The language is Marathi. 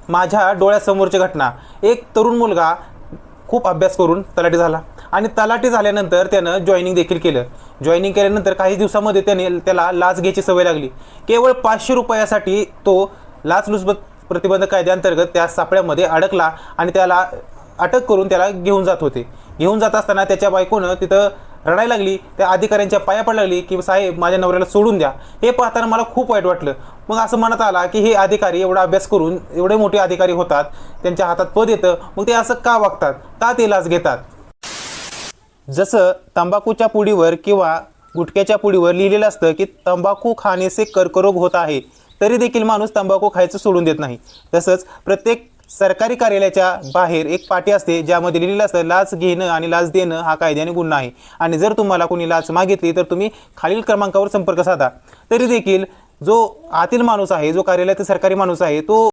माझ्या डोळ्यासमोरची घटना। एक तरुण मुलगा खूप अभ्यास करून तलाठी झाला आणि तलाठी झाल्यानंतर त्यानं जॉईनिंग देखील केलं। जॉईनिंग केल्यानंतर काही दिवसामध्ये त्याला लाच घ्यायची सवय लागली। केवळ 500 रुपयासाठी तो लाचलुचपत प्रतिबंधक कायद्याअंतर्गत त्या सापळ्यामध्ये अडकला आणि त्याला अटक करून त्याला घेऊन जात होते। घेऊन जात असताना त्याच्या बायकोनं तिथं रडायला लागली, त्या अधिकाऱ्यांच्या पाया पडायला लागली की साहेब माझ्या नवऱ्याला सोडून द्या। हे पाहताना मला खूप वाईट वाटलं। मग असं म्हणत आला की हे अधिकारी एवढा अभ्यास करून एवढे मोठे अधिकारी होतात, त्यांच्या हातात पद येतं, मग ते असं का वागतात, का ते लाच घेतात? जसं तंबाखूच्या पुडीवर किंवा गुटख्याच्या पुडीवर लिहिलेलं असतं की तंबाखू खाने से कर्करोग होता आहे, तरी देखील माणूस तंबाखू खायचं सोडून देत नाही। तसंच प्रत्येक सरकारी कार्यालयाच्या बाहेर एक पाटी असते ज्यामध्ये लिहिलेलं असतं लाच घेणं आणि लाच देणं हा कायद्याने गुन्हा आहे आणि जर तुम्हाला कोणी लाच मागितली तर तुम्ही खालील क्रमांकावर संपर्क साधा। तरी देखील जो आतील माणूस आहे, जो कार्यालयातील सरकारी माणूस आहे, तो